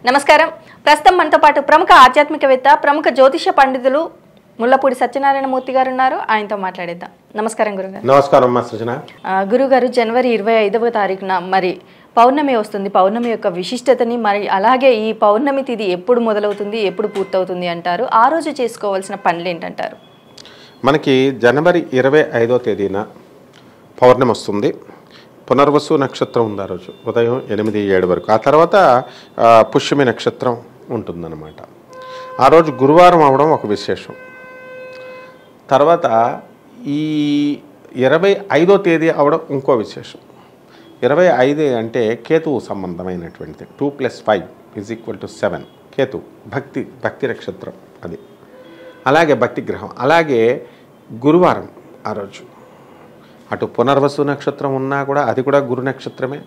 నమస్కారం. ప్రస్తుతం మనతో పాటు ప్రముఖ ఆధ్యాత్మికవేత్త, ప్రముఖ జ్యోతిష పండితులు ముల్లపూడి సత్యనారాయణ మూర్తి గారు ఉన్నారు. ఆయనతో మాట్లాడేద్దాం. నమస్కారం గురుగారు. నమస్కారం అమ్మా సృజన. గురుగారు, జనవరి 25వ తారీఖున మరి పౌర్ణమి వస్తుంది. పౌర్ణమి యొక్క విశిష్టతని, మరి అలాగే ఈ పౌర్ణమి తిథి ఎప్పుడు మొదలవుతుంది, ఎప్పుడు పూర్తవుతుంది అంటారు? ఆ రోజు చేసుకోవాల్సిన పనులు ఏంటంటారు? మనకి జనవరి 25వ తేదీన పౌర్ణమి వస్తుంది. పునర్వసు నక్షత్రం ఉంది ఆ రోజు ఉదయం 8-7 వరకు. ఆ తర్వాత పుష్యమి నక్షత్రం ఉంటుందన్నమాట. ఆ రోజు గురువారం అవడం ఒక విశేషం. తర్వాత ఈ 25వ తేదీ అవడం ఇంకో విశేషం. 25 అంటే కేతువు సంబంధమైనటువంటిది. 2 + 5 = 7. కేతు భక్తి నక్షత్రం అది. అలాగే భక్తి గ్రహం. అలాగే గురువారం ఆ రోజు. అటు పునర్వసు నక్షత్రం ఉన్నా కూడా అది కూడా గురు నక్షత్రమే.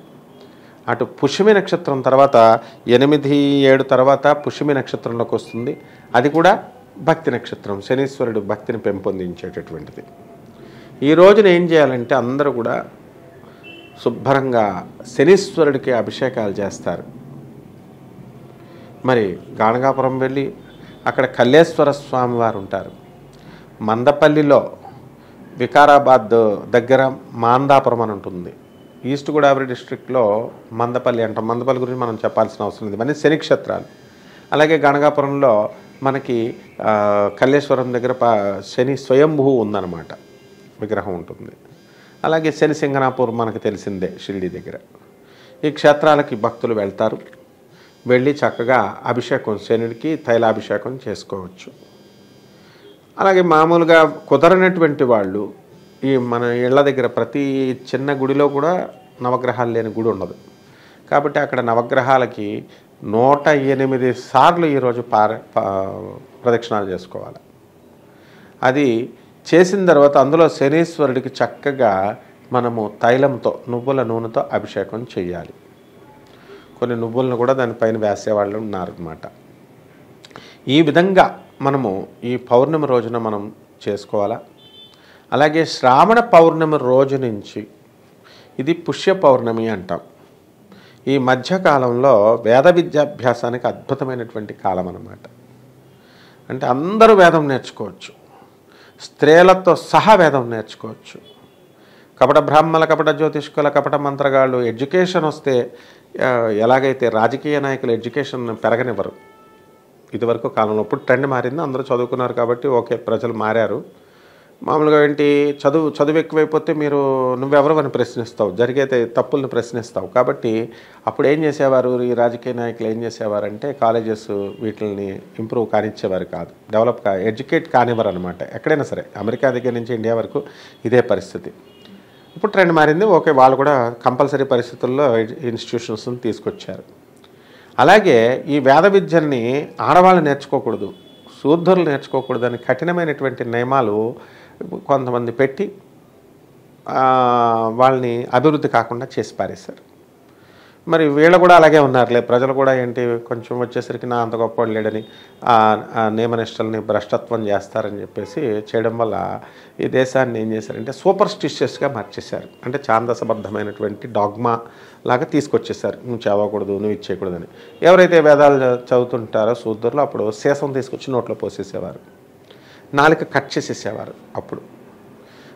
అటు పుష్యమి నక్షత్రం తర్వాత 8-7 తర్వాత పుష్యమి నక్షత్రంలోకి వస్తుంది. అది కూడా భక్తి నక్షత్రం. శనీశ్వరుడు భక్తిని పెంపొందించేటటువంటిది. ఈ రోజున ఏం చేయాలంటే అందరూ కూడా శుభ్రంగా శనీశ్వరుడికి అభిషేకాలు చేస్తారు. మరి గాణగాపురం వెళ్ళి అక్కడ కల్లేశ్వర స్వామి వారు ఉంటారు. మందపల్లిలో వికారాబాద్ దగ్గర మాందాపురం అని ఉంటుంది. ఈస్ట్ గోదావరి డిస్ట్రిక్ట్లో మందపల్లి అంటాం. మందపల్లి గురించి మనం చెప్పాల్సిన అవసరం లేదు. ఇవన్నీ శని క్షేత్రాలు. అలాగే గణగాపురంలో మనకి కల్లేశ్వరం దగ్గర శని స్వయంభూ ఉందన్నమాట, విగ్రహం ఉంటుంది. అలాగే శని సింగనాపూర్ మనకు తెలిసిందే, షిరిడి దగ్గర. ఈ క్షేత్రాలకి భక్తులు వెళ్తారు. వెళ్ళి చక్కగా అభిషేకం, శనుడికి తైలాభిషేకం చేసుకోవచ్చు. అలాగే మామూలుగా కుదరనటువంటి వాళ్ళు ఈ మన ఇళ్ల దగ్గర ప్రతి చిన్న గుడిలో కూడా నవగ్రహాలు లేని గుడి ఉండదు. కాబట్టి అక్కడ నవగ్రహాలకి 108 సార్లు ఈరోజు ప్రదక్షిణాలు చేసుకోవాలి. అది చేసిన తర్వాత అందులో శనీశ్వరుడికి చక్కగా మనము తైలంతో, నువ్వుల నూనెతో అభిషేకం చేయాలి. కొన్ని నువ్వులను కూడా దానిపైన వేసేవాళ్ళు ఉన్నారన్నమాట. ఈ విధంగా మనము ఈ పౌర్ణమి రోజున మనం చేసుకోవాలా. అలాగే శ్రావణ పౌర్ణమి రోజు నుంచి, ఇది పుష్య పౌర్ణమి అంటాం. ఈ మధ్యకాలంలో వేద విద్యాభ్యాసానికి అద్భుతమైనటువంటి కాలం అన్నమాట. అంటే అందరూ వేదం నేర్చుకోవచ్చు. స్త్రీలతో సహా వేదం నేర్చుకోవచ్చు. కపట బ్రాహ్మణ, కపట జ్యోతిష్కుల, కపట మంత్రగాళ్ళు ఎడ్యుకేషన్ వస్తే ఎలాగైతే రాజకీయ నాయకులు ఎడ్యుకేషన్ పెరగనివ్వరు. ఇదివరకు కాలంలో, ఇప్పుడు ట్రెండ్ మారింది. అందరూ చదువుకున్నారు కాబట్టి ఓకే, ప్రజలు మారారు. మామూలుగా ఏంటి, చదువు ఎక్కువైపోతే నువ్వెవరు అని ప్రశ్నిస్తావు, జరిగే తప్పులను ప్రశ్నిస్తావు. కాబట్టి అప్పుడు ఏం చేసేవారు, ఈ రాజకీయ నాయకులు ఏం చేసేవారంటే కాలేజెస్ వీటిని ఇంప్రూవ్ కానిచ్చేవారు కాదు, ఎడ్యుకేట్ కానివ్వరు అనమాట. ఎక్కడైనా సరే, అమెరికా దగ్గర నుంచి ఇండియా వరకు ఇదే పరిస్థితి. ఇప్పుడు ట్రెండ్ మారింది. ఓకే, వాళ్ళు కూడా కంపల్సరీ పరిస్థితుల్లో ఇన్స్టిట్యూషన్స్ని తీసుకొచ్చారు. అలాగే ఈ వేద విద్యల్ని ఆడవాళ్ళు నేర్చుకోకూడదు, శూద్రులు నేర్చుకోకూడదు అని కఠినమైనటువంటి నియమాలు కొంతమంది పెట్టి వాళ్ళని అభివృద్ధి కాకుండా చేసి పారేశారు. మరి వీళ్ళు కూడా అలాగే ఉన్నారులే. ప్రజలు కూడా ఏంటి, కొంచెం వచ్చేసరికి నా అంత గొప్ప లేడని నియమనిష్టల్ని భ్రష్టత్వం చేస్తారని చెప్పేసి చేయడం వల్ల ఈ దేశాన్ని ఏం చేశారంటే సూపర్స్టిషియస్గా మార్చేశారు. అంటే ఛాందసబద్ధమైనటువంటి డాగ్మా లాగా తీసుకొచ్చేసారు. నువ్వు చదవకూడదు, నువ్వు ఇచ్చేయకూడదని. ఎవరైతే వేదాలు చదువుతుంటారో శూద్రులు అప్పుడు శేషం తీసుకొచ్చి నోట్లో పోసేసేవారు, నాలుక కట్ చేసేసేవారు.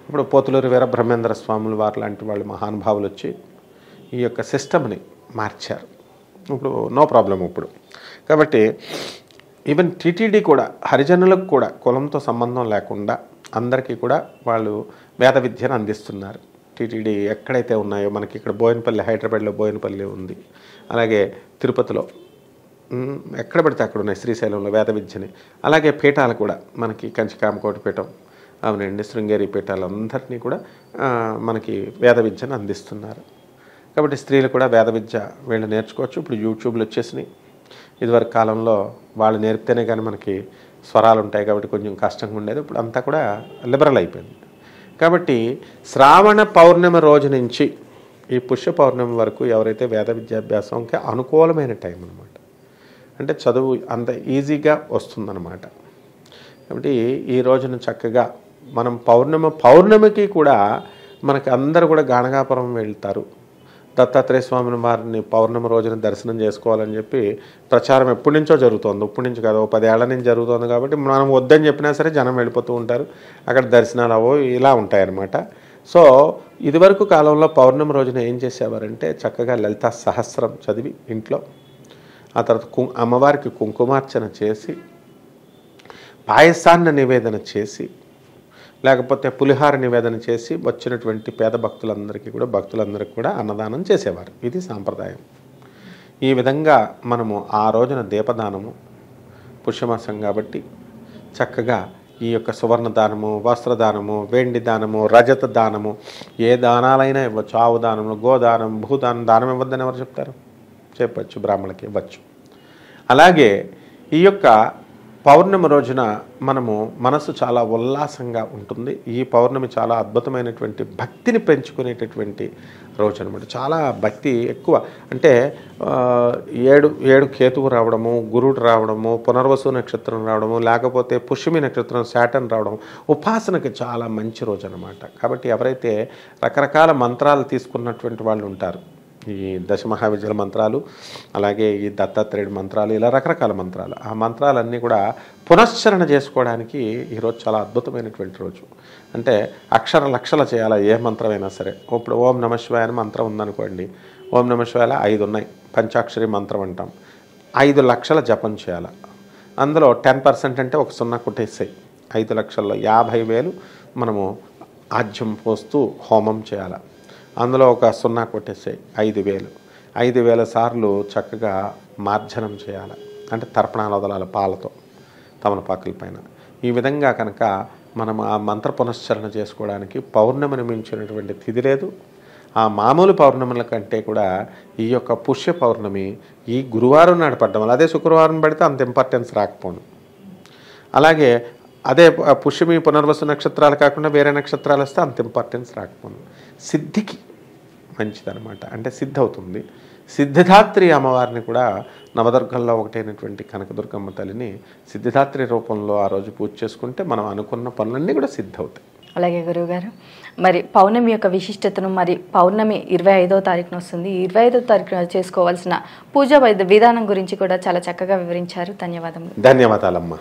ఇప్పుడు పోతులూరి వీరబ్రహ్మేంద్ర స్వాములు వారు లాంటి వాళ్ళు మహానుభావులు వచ్చి ఈ యొక్క సిస్టమ్ని మార్చారు. ఇప్పుడు నో ప్రాబ్లం ఇప్పుడు. కాబట్టి ఈవెన్ టీటీడీ కూడా హరిజనులకు కూడా కులంతో సంబంధం లేకుండా అందరికీ కూడా వాళ్ళు వేద విద్యను అందిస్తున్నారు. టీటీడీ ఎక్కడైతే ఉన్నాయో, మనకి ఇక్కడ బోయినపల్లి, హైదరాబాద్లో బోయినపల్లి ఉంది. అలాగే తిరుపతిలో ఎక్కడ పడితే అక్కడ ఉన్నాయి, శ్రీశైలంలో వేద విద్యని. అలాగే పీఠాలు కూడా మనకి కంచికామకోటి పీఠం, అవునండి, శృంగేరి పీఠాలు అందరినీ కూడా మనకి వేద విద్యను అందిస్తున్నారు. కాబట్టి స్త్రీలు కూడా వేద విద్య వీళ్ళు నేర్చుకోవచ్చు. ఇప్పుడు యూట్యూబ్లు వచ్చేసినాయి. ఇదివరకు కాలంలో వాళ్ళు నేర్పితేనే కానీ మనకి స్వరాలు ఉంటాయి కాబట్టి కొంచెం కష్టంగా ఉండేది. ఇప్పుడు అంతా కూడా లిబరల్ అయిపోయింది. కాబట్టి శ్రావణ పౌర్ణమి రోజు నుంచి ఈ పుష్య పౌర్ణమి వరకు ఎవరైతే వేద విద్యాభ్యాసంకి అనుకూలమైన టైం అనమాట. అంటే చదువు అంత ఈజీగా వస్తుందన్నమాట. కాబట్టి ఈ రోజున చక్కగా మనం పౌర్ణమికి కూడా మనకి అందరూ కూడా గాణగాపురం వెళ్తారు. దత్తాత్రేయ స్వామిని వారిని పౌర్ణమి రోజున దర్శనం చేసుకోవాలని చెప్పి ప్రచారం ఎప్పటి నుంచో జరుగుతోంది. ఇప్పటి నుంచి కాదు, 10 ఏళ్ల నుంచి జరుగుతుంది. కాబట్టి మనం వద్దని చెప్పినా సరే జనం వెళ్ళిపోతూ ఉంటారు. అక్కడ దర్శనాలు అవో ఇలా ఉంటాయన్నమాట. సో ఇదివరకు కాలంలో పౌర్ణమి రోజున ఏం చేసేవారంటే చక్కగా లలితా సహస్రం చదివి ఇంట్లో, ఆ తర్వాత అమ్మవారికి కుంకుమార్చన చేసి, పాయసాన్ని నివేదన చేసి, లేకపోతే పులిహార నివేదన చేసి వచ్చినటువంటి పేద భక్తులందరికీ కూడా అన్నదానం చేసేవారు. ఇది సాంప్రదాయం. ఈ విధంగా మనము ఆ రోజున దీపదానము, పుష్యమాసం కాబట్టి చక్కగా ఈ యొక్క సువర్ణ దానము, వస్త్రదానము, వెండి దానము, రజత దానము, ఏ దానాలైనా ఇవ్వచ్చు. ఆవు దానము, గోదానం, భూదానం. దానం ఇవ్వద్దని ఎవరు చెప్తారు? చెప్పచ్చు, బ్రాహ్మణులకి ఇవ్వచ్చు. అలాగే ఈ యొక్క పౌర్ణమి రోజున మనము మనసు చాలా ఉల్లాసంగా ఉంటుంది. ఈ పౌర్ణమి చాలా అద్భుతమైనటువంటి భక్తిని పెంచుకునేటటువంటి రోజు అనమాట. చాలా భక్తి ఎక్కువ. అంటే 7 కేతువు రావడము, గురుడు రావడము, పునర్వసు నక్షత్రం రావడము, లేకపోతే పుష్యమి నక్షత్రం శాటర్న్ రావడం ఉపాసనకి చాలా మంచి రోజు అనమాట. కాబట్టి ఎవరైతే రకరకాల మంత్రాలు తీసుకున్నటువంటి వాళ్ళు ఉంటారు, ఈ దశమహావిద్యల మంత్రాలు, అలాగే ఈ దత్తాత్రేయుడి మంత్రాలు, ఇలా రకరకాల మంత్రాలు, ఆ మంత్రాలన్నీ కూడా పునశ్చరణ చేసుకోవడానికి ఈరోజు చాలా అద్భుతమైనటువంటి రోజు. అంటే లక్షల చేయాలి ఏ మంత్రమైనా సరే. ఇప్పుడు ఓం నమ శివాయ అని మంత్రం ఉందనుకోండి, ఓం నమ శివాయ 5 ఉన్నాయి, పంచాక్షరి మంత్రం అంటాం. 5 లక్షల జపం చేయాలి. అందులో 10% అంటే ఒక 0 కొట్టేసాయి. 5 లక్షల్లో 50,000 మనము ఆజ్యం పోస్తూ హోమం చేయాలి. అందులో ఒక 0 కొట్టేసాయి, 5,000 సార్లు చక్కగా మార్జనం చేయాలి. అంటే తర్పణాలు వదలాలి పాలతో తమలపాకుల పైన. ఈ విధంగా కనుక మనం ఆ మంత్ర పునశ్చరణ చేసుకోవడానికి పౌర్ణమిని మించినటువంటి తిథి లేదు. ఆ మామూలు పౌర్ణముల కంటే కూడా ఈ యొక్క పుష్య పౌర్ణమి ఈ గురువారం నాడు పడ్డం వల్ల, అదే శుక్రవారం పడితే అంత ఇంపార్టెన్స్ రాకపోను. అలాగే అదే పుష్యమి పునర్వసు నక్షత్రాలు కాకుండా వేరే నక్షత్రాలు వస్తే అంత ఇంపార్టెన్స్ రాకపోను. సిద్ధికి మంచిదనమాట. అంటే సిద్ధి అవుతుంది. సిద్ధిదాత్రి అమ్మవారిని కూడా నవదుర్గల్లో ఒకటైనటువంటి కనకదుర్గమ్మ తల్లిని సిద్ధిదాత్రి రూపంలో ఆ రోజు పూజ చేసుకుంటే మనం అనుకున్న పనులన్నీ కూడా సిద్ధవుతాయి. అలాగే గురువుగారు, మరి పౌర్ణమి యొక్క విశిష్టతను, మరి పౌర్ణమి 25వ తారీఖున వస్తుంది, 25వ తారీఖున చేసుకోవాల్సిన పూజా విధానం గురించి కూడా చాలా చక్కగా వివరించారు. ధన్యవాదాలమ్మా.